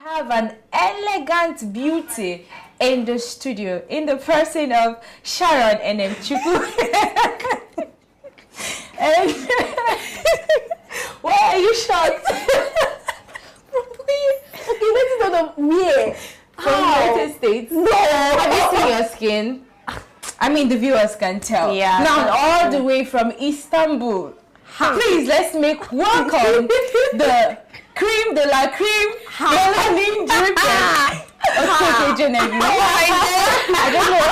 have an elegant beauty in the studio, in the person of Sharon and Chuku. And why are you shocked? Okay, let's go to where? From United States. No. Have you seen your skin? I mean, the viewers can tell. Yeah. Now, all the way from Istanbul. Please, let's make welcome the cream de la cream, melanin dripping. Okay, Genevieve. I don't know.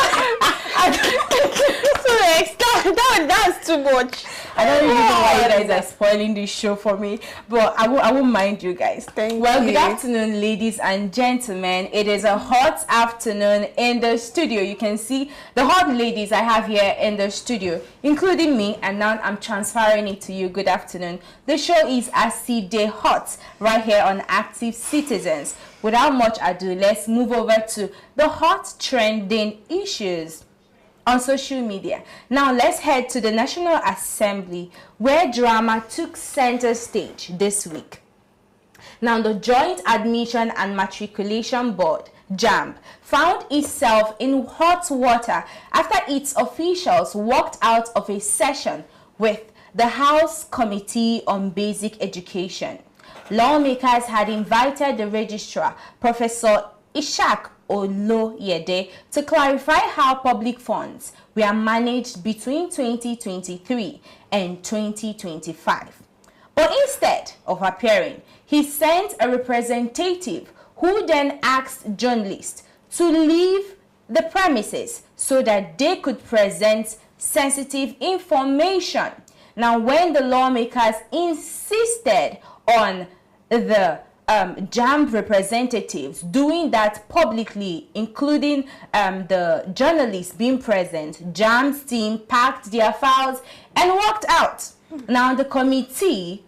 That's too much. I don't really know why you guys are spoiling this show for me, but I won't mind you guys. Thank you. Good afternoon, ladies and gentlemen. It is a hot afternoon in the studio. You can see the hot ladies I have here in the studio, including me, and now I'm transferring it to you. Good afternoon. The show is Acide Hot right here on Active Citizens. Without much ado, let's move over to the hot trending issues on social media. Now let's head to the National Assembly, where drama took center stage this week. Now the Joint Admission and Matriculation Board, JAMB, found itself in hot water after its officials walked out of a session with the House Committee on Basic Education. Lawmakers had invited the registrar, Professor Ishak Oloyede, to clarify how public funds were managed between 2023 and 2025. But instead of appearing, he sent a representative who then asked journalists to leave the premises so that they could present sensitive information. Now, when the lawmakers insisted on the JAMB representatives doing that publicly, including the journalists being present, JAMB's team packed their files and walked out. Now the committee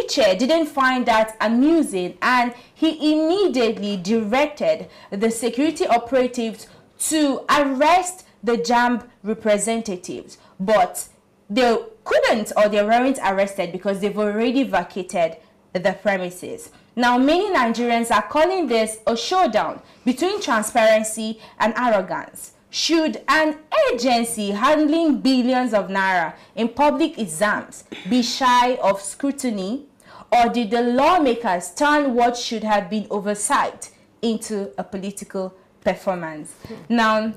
chair didn't find that amusing, and he immediately directed the security operatives to arrest the JAMB representatives, but they couldn't, or they weren't arrested because they've already vacated the premises. Now, many Nigerians are calling this a showdown between transparency and arrogance. Should an agency handling billions of naira in public exams be shy of scrutiny, or did the lawmakers turn what should have been oversight into a political performance? Now,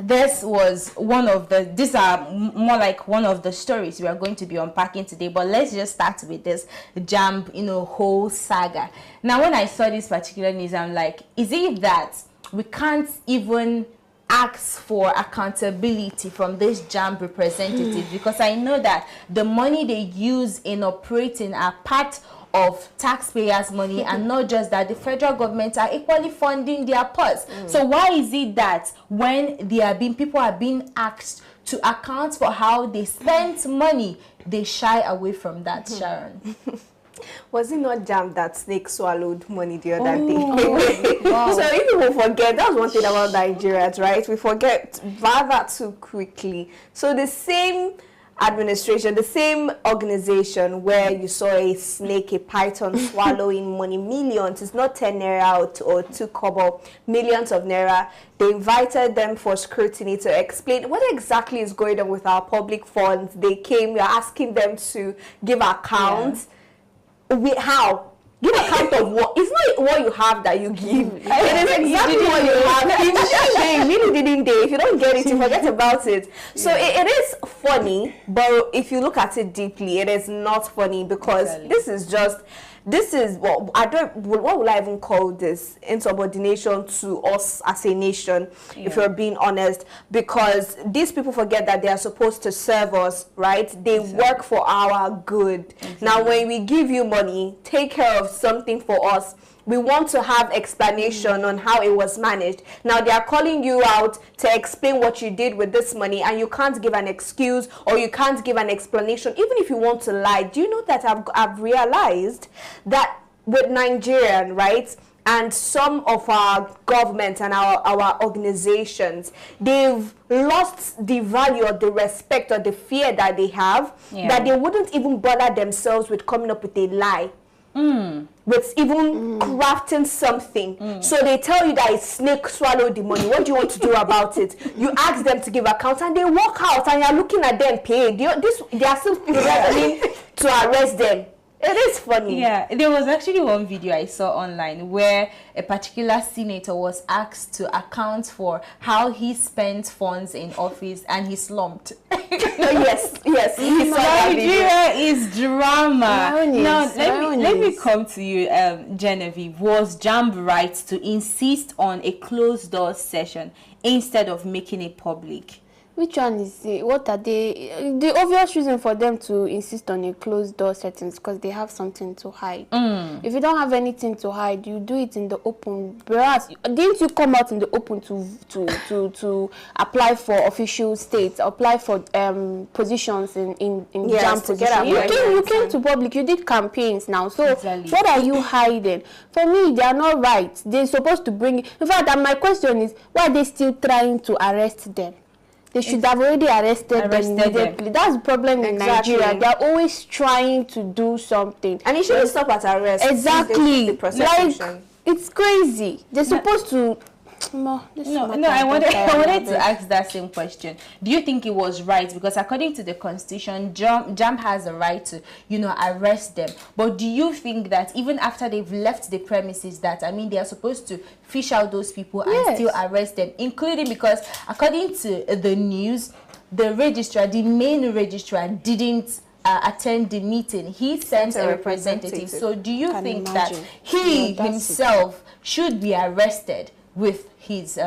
this was these are more like one of the stories we are going to be unpacking today, but let's just start with this JAMB, whole saga. Now, when I saw this particular news, I'm like, is it that we can't even ask for accountability from this JAMB representative? Because I know that the money they use in operating are part of taxpayers' money, and not just that, the federal government are equally funding their purse. So why is it that when people are being asked to account for how they spent money, they shy away from that, Sharon? Was it not JAMB that snake swallowed money the other day? Wow. So if people forget, that's one thing about Nigerians, right? We forget rather too quickly. So the same administration, the same organization where you saw a snake, a python swallowing money, millions, it's not 10 naira or 2 kobo, millions of naira. They invited them for scrutiny to explain what exactly is going on with our public funds. They came, we are asking them to give accounts. Yeah. How? Give account of what? It's not what you have that you give. It is exactly what you have. You really didn't they? If you don't get it, you forget about it. So it is funny, but if you look at it deeply, it is not funny, because this is what will I even call this? Insubordination to us as a nation, if you're being honest, because these people forget that they are supposed to serve us, right? They work for our good. Now, when we give you money, take care of something for us, we want to have explanation on how it was managed. Now they are calling you out to explain what you did with this money, and you can't give an excuse or you can't give an explanation, even if you want to lie. Do you know that I've realized that with Nigerian, right, and some of our government and our organizations, they've lost the value or the respect or the fear that they have, that they wouldn't even bother themselves with coming up with a lie. with even crafting something. So they tell you that a snake swallowed the money. What do you want to do about it? You ask them to give account and they walk out and you're looking at them paying. They are still threatening to arrest them. It is funny. Yeah, there was actually one video I saw online where a particular senator was asked to account for how he spent funds in office and he slumped. yes. Nigeria is drama. Now, let me come to you, Genevieve. Was JAMB right to insist on a closed door session instead of making it public? Which one is it? What are they? The obvious reason for them to insist on a closed door setting is because they have something to hide. If you don't have anything to hide, you do it in the open. Whereas, didn't you come out in the open to apply for official states, apply for positions in JAMB position? You came to public. You did campaigns now. So what are you hiding? For me, they are not right. They're supposed to bring. In fact, my question is, why are they still trying to arrest them? They should have already arrested them immediately. That's the problem in Nigeria. They are always trying to do something. And it shouldn't stop at arrest. Exactly. Like, it's crazy. They're supposed to... I wanted to ask that same question. Do you think it was right? Because according to the constitution, JAMB has a right to, arrest them. But do you think that even after they've left the premises, that, they are supposed to fish out those people and still arrest them? Including because according to the news, the main registrar didn't attend the meeting. He sent a representative. So do you think that he himself should be arrested with his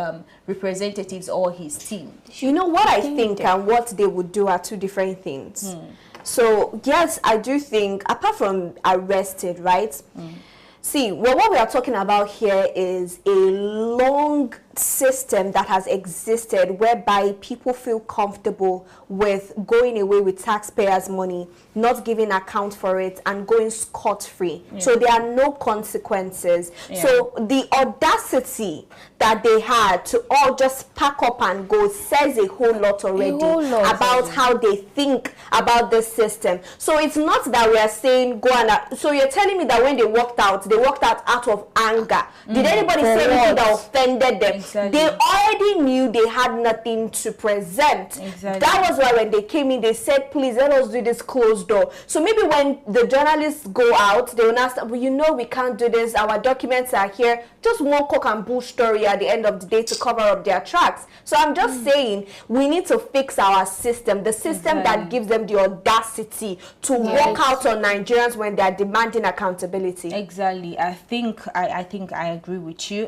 representatives or his team? You know what I think and what they would do are two different things. So yes, I do think, apart from arrested, right? See, what we are talking about here is a long system that has existed whereby people feel comfortable with going away with taxpayers' money, not giving account for it, and going scot-free. So there are no consequences. So the audacity that they had to all just pack up and go says a whole lot already about how they think about this system. So it's not that we are saying go and... So you're telling me that when they walked out out of anger. Did anybody say anything that offended them? They already knew they had nothing to present. That was why when they came in, they said, please let us do this closed door. So maybe when the journalists go out, they will ask, well, we can't do this. Our documents are here. Just one cock and bull story at the end of the day to cover up their tracks. So I'm just saying we need to fix our system, the system that gives them the audacity to walk out on Nigerians when they are demanding accountability. Exactly. I think I agree with you.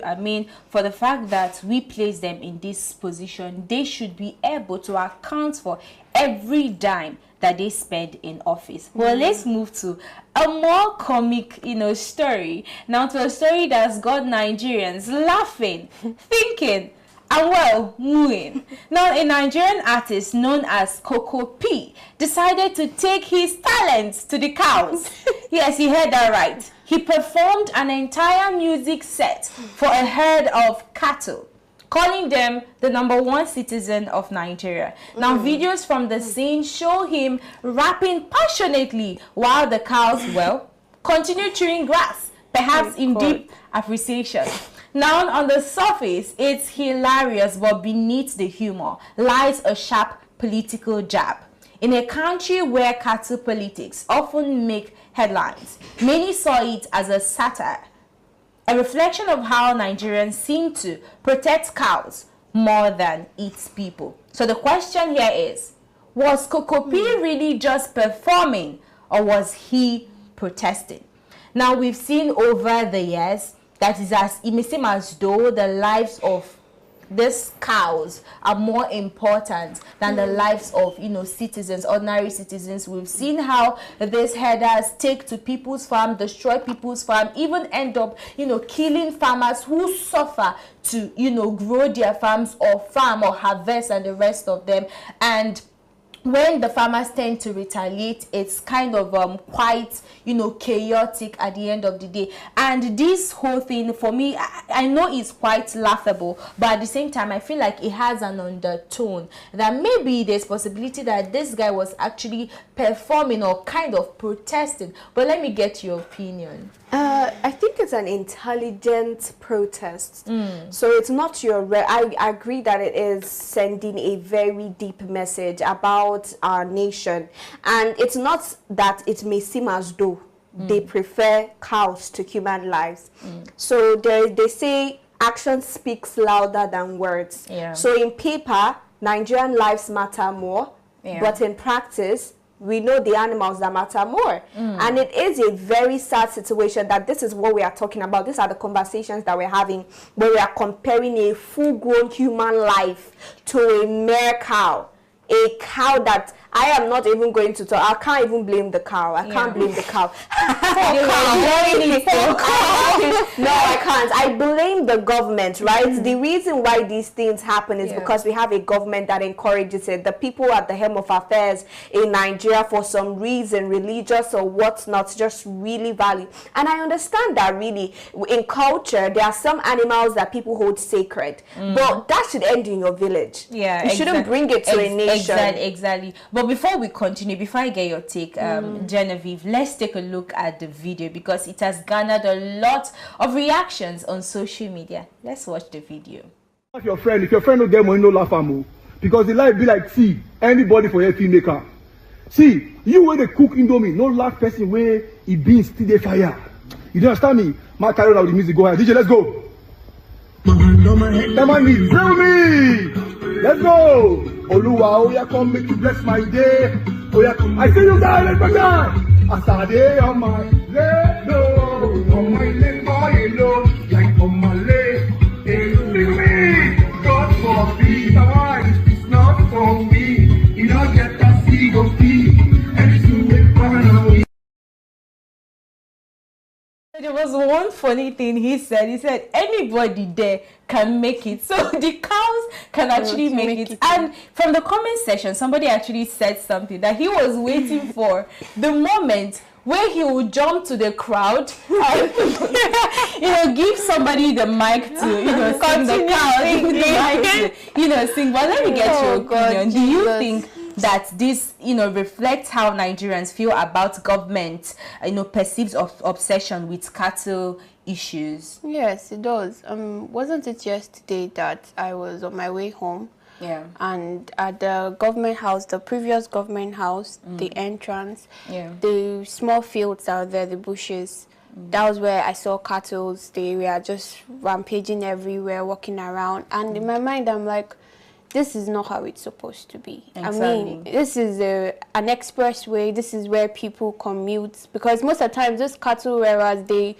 For the fact that we place them in this position, they should be able to account for every dime that they spend in office. Well, let's move to a more comic, story. Now to a story that's got Nigerians laughing, thinking, and moving. Now, a Nigerian artist known as Coco P decided to take his talents to the cows. Yes, you heard that right. He performed an entire music set for a herd of cattle, calling them the #1 citizen of Nigeria. Now, videos from the scene show him rapping passionately while the cows, continue chewing grass, perhaps in deep appreciation. Now, on the surface, it's hilarious, but beneath the humor lies a sharp political jab. In a country where cattle politics often make headlines, many saw it as a satire, a reflection of how Nigerians seem to protect cows more than its people. So the question here is, was Coco P really just performing, or was he protesting? Now, we've seen over the years that it may seem as though the lives of these cows are more important than the lives of, citizens, ordinary citizens. We've seen how these herders take to people's farm, destroy people's farm, even end up, killing farmers who suffer to, grow their farms or farm or harvest and the rest of them. And when the farmers tend to retaliate, it's kind of quite, you know, chaotic at the end of the day. And this whole thing, for me, I know it's quite laughable, but at the same time, I feel like it has an undertone that maybe there's possibility that this guy was actually performing or kind of protesting. But let me get your opinion. I think it's an intelligent protest. So it's not your... I agree that it is sending a very deep message about our nation. And it's not that it may seem as though they prefer cows to human lives. So they say action speaks louder than words. So in paper, Nigerian lives matter more. But in practice, we know the animals that matter more. And it is a very sad situation that this is what we are talking about. These are the conversations that we're having, where we are comparing a full-grown human life to a mere cow. A cow that I am not even going to talk. I can't even blame the cow. I can't blame the cow. No, I can't. I blame the government, right? The reason why these things happen is because we have a government that encourages it. The people at the helm of affairs in Nigeria, for some reason, religious or whatnot, just really value. And I understand that really. In culture, there are some animals that people hold sacred. But that should end in your village. You shouldn't bring it to a nation. Exactly. But before we continue, before I get your take, Genevieve, let's take a look at the video because it has garnered a lot of reactions on social media. Let's watch the video. If your friend don't get money, no laugh at because the life be like, see, anybody for your filmmaker. See, you when they cook indomie, no last person where it beans still the fire. You don't understand me? My carry out the music, go ahead. DJ, let's go. Come on, bring me. Let's go. Oluwa, oya come make you bless my day. Oya, I see you guys, let's go down. Asade on my leg, on my leg, like on my leg. Hey, bring me. God forbid, it's not for me. You don't get that seed of tea. Everything they paranoid. There was one funny thing he said anybody there can make it, so the cows can actually make it. And from the comment section, somebody actually said something that he was waiting for the moment where he would jump to the crowd and you know, give somebody the mic to, you know, sing the cows, sing. But let me get your opinion. Do you think that this, you know, reflects how Nigerians feel about government, you know, perceived obsession with cattle issues? Yes, it does. Wasn't it yesterday that I was on my way home? And at the government house, the previous government house, the entrance, the small fields out there, the bushes, that was where I saw cattle. They were just rampaging everywhere, walking around. And in my mind, I'm like, this is not how it's supposed to be. Exactly. I mean, this is an expressway. This is where people commute. Because most of the time, those cattle rearers, they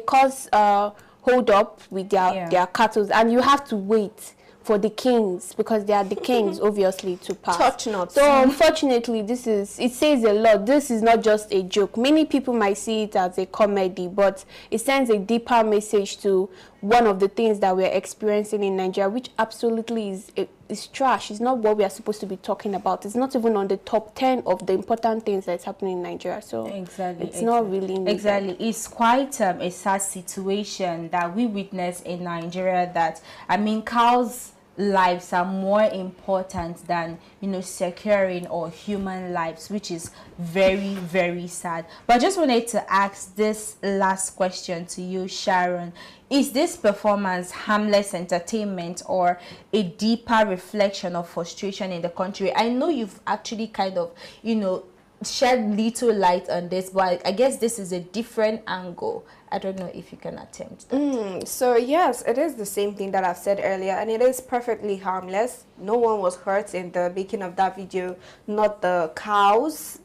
cause hold up with their cattle. And you have to wait for the kings, because they are the kings, obviously, to pass. Touch not. So unfortunately, it says a lot. This is not just a joke. Many people might see it as a comedy, but it sends a deeper message to one of the things that we're experiencing in Nigeria, which absolutely is trash. It's not what we are supposed to be talking about. It's not even on the top 10 of the important things that's happening in Nigeria. So it's not really needed. Exactly. It's quite a sad situation that we witness in Nigeria, that, I mean, cows' lives are more important than, you know, securing or human lives, which is very, very sad. But I just wanted to ask this last question to you, Sharon. Is this performance harmless entertainment or a deeper reflection of frustration in the country? I know you've actually kind of, you know, shed little light on this, but I guess this is a different angle. I don't know if you can attempt that. So yes, it is the same thing that I've said earlier, and it is perfectly harmless. No one was hurt in the making of that video, not the cows.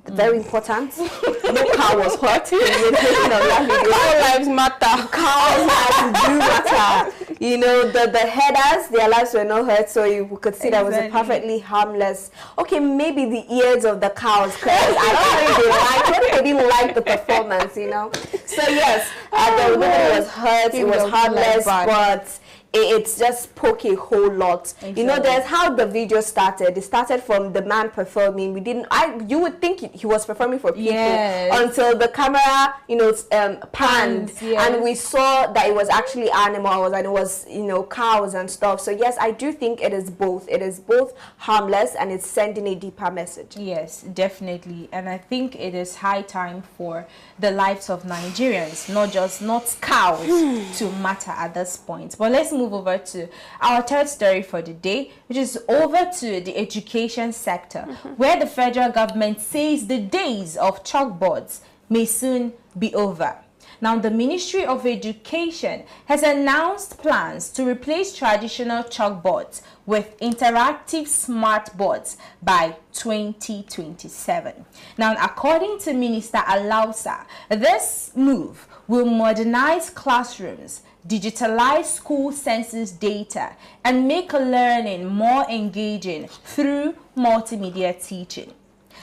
Very important. No cow was hurt in the making of that video. Cow lives matter. Cows lives do matter. You know, the headers, their lives were not hurt, so you could see that was a perfectly harmless. Okay, maybe the ears of the cows, because I don't think they didn't like the performance, you know. So yes, the woman was hurt. It was harmless, but it's just poke a whole lot. Exactly. You know, there's how the video started. It started from the man performing. You would think he was performing for people until the camera, you know, panned, and we saw that it was actually animals and it was, you know, cows and stuff. So yes, I do think it is both. It is both harmless and it's sending a deeper message. Yes, definitely. And I think it is high time for the lives of Nigerians, not cows, to matter at this point. But let's move over to our third story for the day, which is over to the education sector, where the federal government says the days of chalkboards may soon be over. Now, the Ministry of Education has announced plans to replace traditional chalkboards with interactive smart boards by 2027. Now, according to Minister Alausa, this move will modernize classrooms, digitalize school census data, and make learning more engaging through multimedia teaching.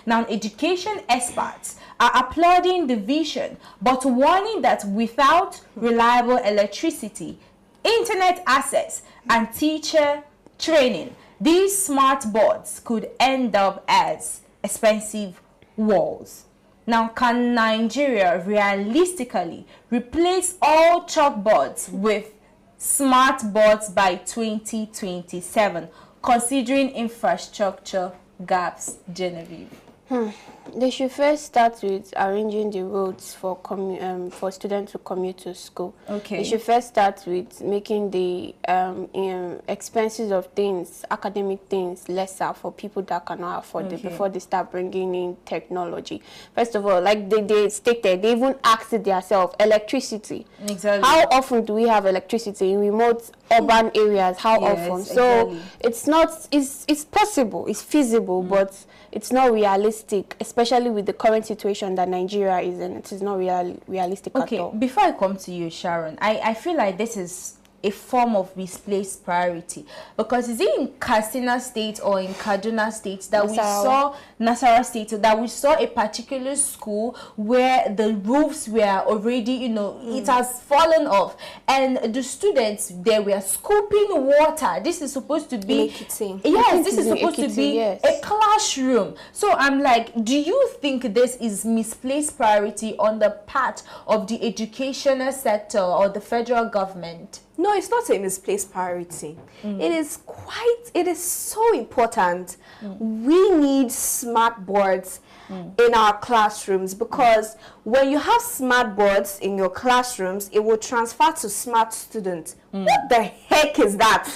Now, education experts are applauding the vision, but warning that without reliable electricity, internet access, and teacher training, these smart boards could end up as expensive walls. Now, can Nigeria realistically replace all chalkboards with smart boards by 2027, considering infrastructure gaps, Genevieve? They should first start with arranging the roads for students to commute to school. Okay. They should first start with making the expenses of things, academic things, lesser for people that cannot afford it before they start bringing in technology. First of all, like they stated, they even asked it themselves, electricity. Exactly. How often do we have electricity in remote urban areas? How often? So exactly. it's possible, it's feasible, but it's not realistic, especially with the current situation that Nigeria is in. It is not realistic at all. Before I come to you, Sharon, I feel like this is a form of misplaced priority, because is it in Katsina State or in Kaduna State that Nasarawa State, that we saw a particular school where the roofs were already, you know, it has fallen off, and the students there were scooping water. This is supposed to be this is supposed to be a classroom. So I'm like, do you think this is misplaced priority on the part of the educational sector or the federal government? No, it's not a misplaced priority. It is so important. We need smart boards in our classrooms, because when you have smart boards in your classrooms, it will transfer to smart students. What the heck is that?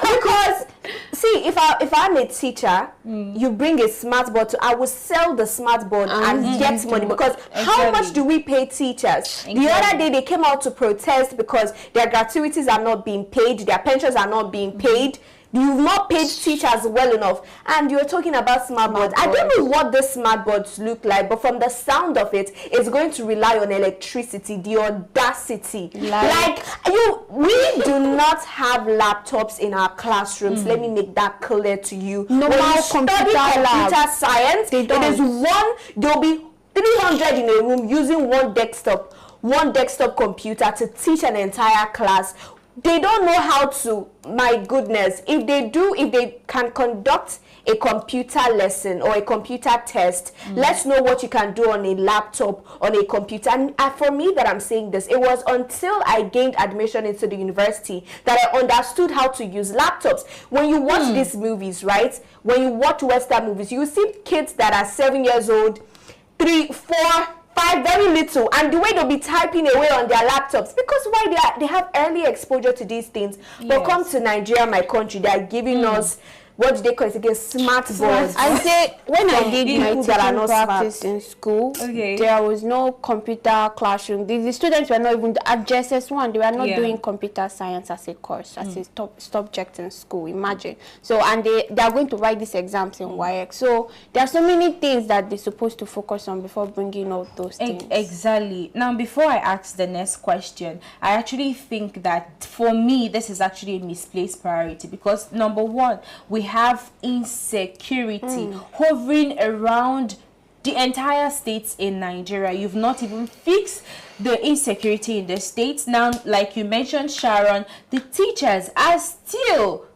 Because see, if I'm a teacher, you bring a smart board, I will sell the smart board and get money, because how much do we pay teachers? The other day they came out to protest because their gratuities are not being paid, their pensions are not being paid. You've not paid teachers well enough, and you're talking about smart boards. I don't know what the smart boards look like, but from the sound of it, it's going to rely on electricity. The audacity! We do not have laptops in our classrooms. Let me make that clear to you. No, when you computer science, it is there'll be 300 in a room using one desktop computer to teach an entire class. They don't know how to, my goodness. If they can conduct a computer lesson or a computer test, let's know what you can do on a laptop, on a computer. And for me that I'm saying this, it was until I gained admission into the university that I understood how to use laptops. When you watch these movies, right? When you watch Western movies, you see kids that are 7 years old, 3, 4, 5, very little, and the way they'll be typing away on their laptops, because they have early exposure to these things. But come to Nigeria, my country, they are giving us, what do they call it again, smart boards. I say, when I did my teaching practice in school, there was no computer classroom. The students were not even, at JSS1, they were not doing computer science as a course, as a subject in school, imagine. So, and they are going to write these exams in WAEC. So, there are so many things that they're supposed to focus on before bringing out those things. Exactly. Now, before I ask the next question, I actually think that, for me, this is actually a misplaced priority, because, number one, we have insecurity hovering around the entire states in Nigeria. You've not even fixed the insecurity in the states. Now, like you mentioned, Sharon, the teachers are still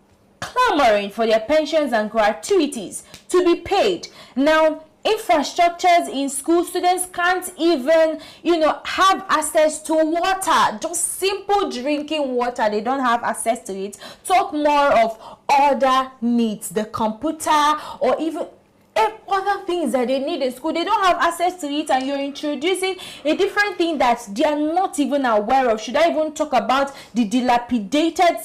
clamoring for their pensions and gratuities to be paid. Now, infrastructures in school, students can't even, have access to water, just simple drinking water. They don't have access to it. Talk more of other needs, the computer, or even other things that they need in school. They don't have access to it, and you're introducing a different thing that they are not even aware of. Should I even talk about the dilapidated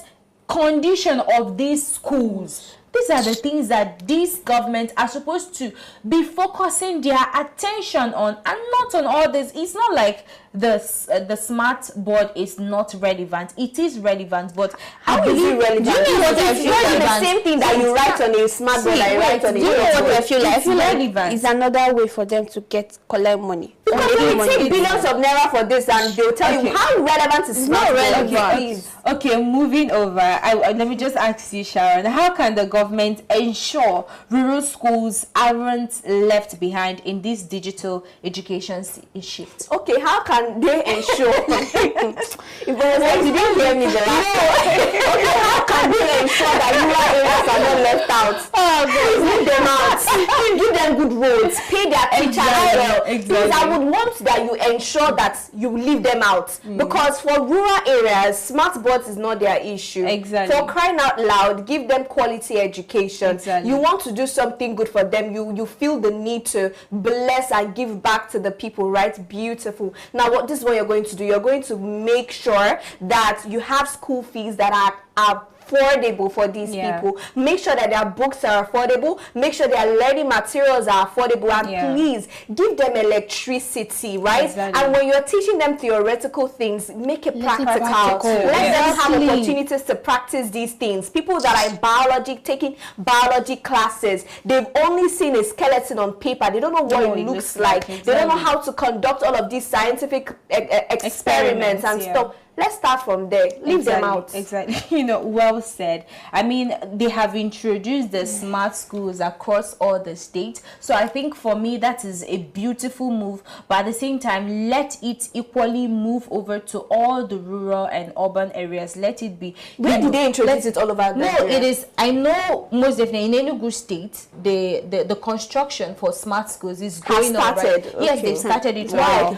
condition of these schools? These are the things that these governments are supposed to be focusing their attention on, and not on all this. It's not like the smart board is not relevant. It is relevant, but how is it relevant? Do you know what I feel like? The same thing that you write on a smart board, I write on a. Do you know what I feel like? I feel like it's another way for them to collect money. Because they take billions of naira for this, and they'll tell you how relevant is smart board. Okay, moving over. Let me just ask you, Sharon. How can the government ensure rural schools aren't left behind in this digital education shift? Okay, how can they ensure? If you didn't hear me the last time. Okay, how can they ensure that rural areas are not left out? Leave them out. Give them good roads. Pay their teachers well. Exactly. Because I would want that you ensure that you leave them out. Because for rural areas, smart boards is not their issue. Exactly. For crying out loud, give them quality education. Exactly. You want to do something good for them. You feel the need to bless and give back to the people, right? Beautiful. Now, this is what you're going to do. You're going to make sure that you have school fees that are affordable for these people. Make sure that their books are affordable. Make sure their learning materials are affordable, and please give them electricity, right? Exactly. And when you're teaching them theoretical things, make it practical. Let them have opportunities to practice these things. People that are in biology, taking biology classes, they've only seen a skeleton on paper. They don't know what it looks like. Exactly. They don't know how to conduct all of these scientific experiments and stuff. Let's start from there. Leave them out. Exactly. Well said. I mean, they have introduced the smart schools across all the states. So I think for me, that is a beautiful move. But at the same time, let it equally move over to all the rural and urban areas. Let it be. Where did they introduce it all over? No, it is. I know most definitely in Enugu State, the construction for smart schools is going on. Right? Okay. Yes, they've started it. Wow.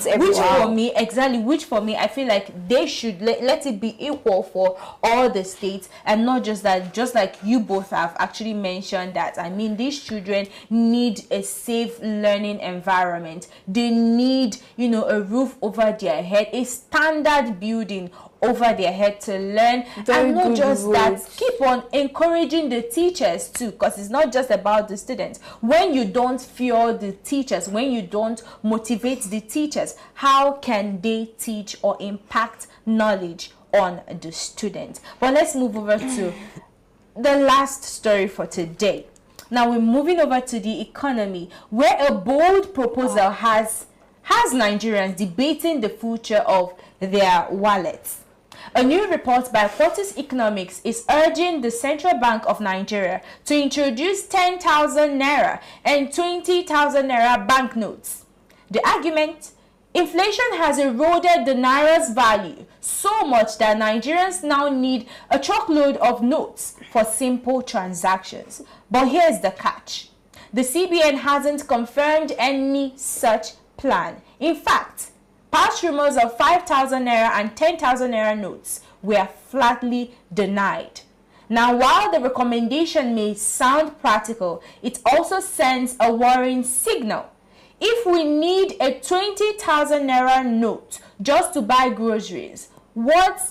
Which for me, I feel like they should let it be equal for all the states, and not just that. Just like you both have actually mentioned that, I mean, these children need a safe learning environment. They need a roof over their head, a standard building over their head to learn. And not just that, keep on encouraging the teachers too, because it's not just about the students. When you don't fuel the teachers, when you don't motivate the teachers, how can they teach or impact knowledge on the students? But let's move over to the last story for today. Now we're moving over to the economy, where a bold proposal has Nigerians debating the future of their wallets. A new report by Fortis Economics is urging the Central Bank of Nigeria to introduce 10,000 naira and 20,000 naira banknotes. The argument: inflation has eroded the naira's value so much that Nigerians now need a truckload of notes for simple transactions. But here's the catch: the CBN hasn't confirmed any such plan. In fact, past rumors of 5,000 naira and 10,000 naira notes were flatly denied. Now, while the recommendation may sound practical, it also sends a worrying signal. If we need a 20,000 naira note just to buy groceries, what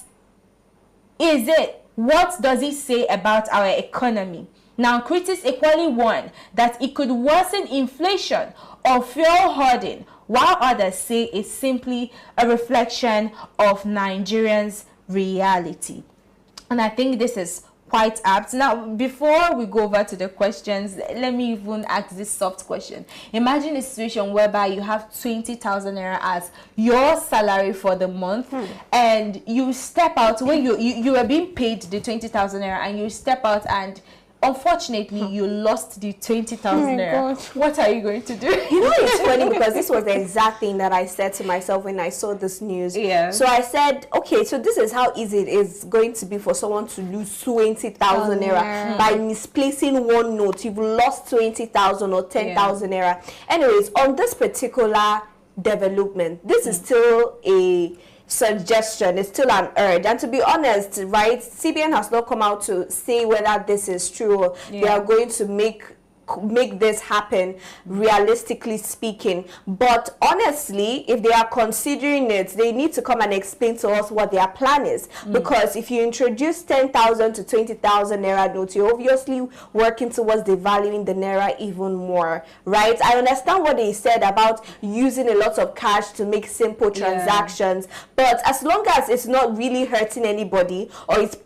is it? What does it say about our economy? Now, critics equally warn that it could worsen inflation or fuel hoarding, while others say it's simply a reflection of Nigerians' reality. And I think this is quite apt. Now, before we go over to the questions, let me even ask this soft question. Imagine a situation whereby you have 20,000 naira as your salary for the month, and you step out when you are being paid the 20,000 naira, and you step out and unfortunately you lost the 20,000 naira. What are you going to do? You know, it's funny because this was the exact thing that I said to myself when I saw this news. Yeah. So I said, okay, so this is how easy it is going to be for someone to lose 20,000 naira by misplacing one note. You've lost 20,000 or 10,000 naira. Anyways, on this particular development, this is still a suggestion, it's still an urge, and to be honest, right, CBN has not come out to say whether this is true or they are going to make this happen, realistically speaking. But honestly, if they are considering it, they need to come and explain to us what their plan is, because if you introduce 10,000 to 20,000 naira notes, you're obviously working towards devaluing the naira even more, right? I understand what they said about using a lot of cash to make simple transactions, but as long as it's not really hurting anybody or it's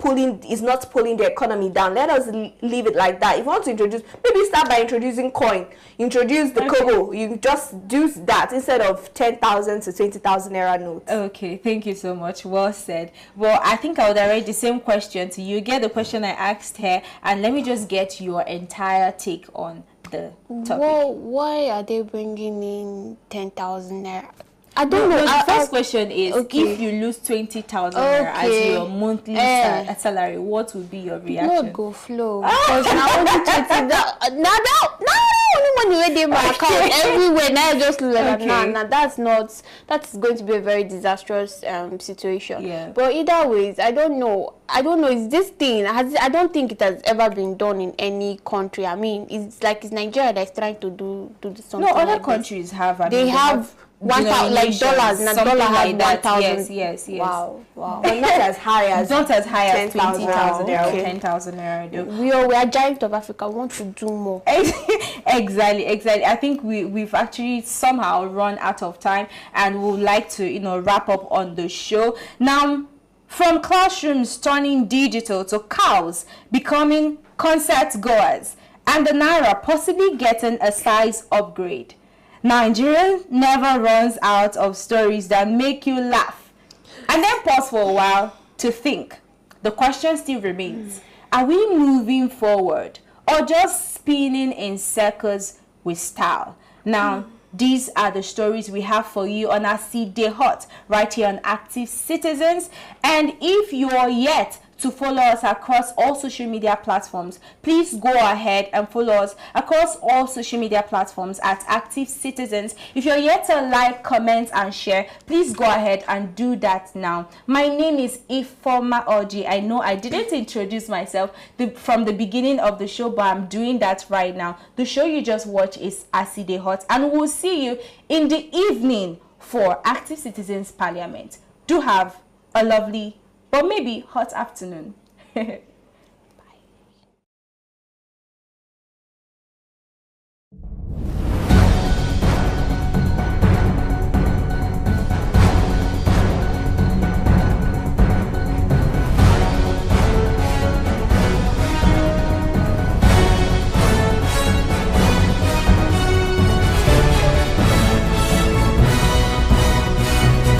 not pulling the economy down, let us leave it like that. If you want to introduce, maybe start by introducing coin, introduce the kobo. You just do that instead of 10,000 to 20,000 naira notes. Okay, thank you so much. Well said. Well, I think I would direct the same question to you. Get the question I asked her, and let me just get your entire take on the topic. Well, why are they bringing in 10,000 naira? I don't know. The first question is, if you lose 20,000 naira as your monthly salary, what would be your reaction? Not go flow. Because now only 20. Only money where they my account everywhere. Now I just lose like that's going to be a very disastrous situation. Yeah. But either ways, I don't know. Is this thing? I don't think it has ever been done in any country. I mean, it's Nigeria that's trying to do something. No, other like countries have. They have 1,000 like dollars, and dollar has 1,000. Yes. Wow. But not as high as 20,000 naira or 10,000 naira. We are giant of Africa. We want to do more. Exactly. I think we've actually somehow run out of time, and we would like to wrap up on the show now. From classrooms turning digital to cows becoming concert goers, and the naira possibly getting a size upgrade. Nigeria never runs out of stories that make you laugh and then pause for a while to think. The question still remains, are we moving forward or just spinning in circles with style? Now, these are the stories we have for you on our Seed Day Hot right here on Active Citizens. And if you are yet to follow us across all social media platforms, please go ahead and follow us across all social media platforms at Active Citizens. If you're yet to like, comment, and share, please go ahead and do that now. My name is Ifoma Oji. I know I didn't introduce myself from the beginning of the show, but I'm doing that right now. The show you just watched is Aside Hot, and we'll see you in the evening for Active Citizens Parliament. Do have a lovely but maybe hot afternoon.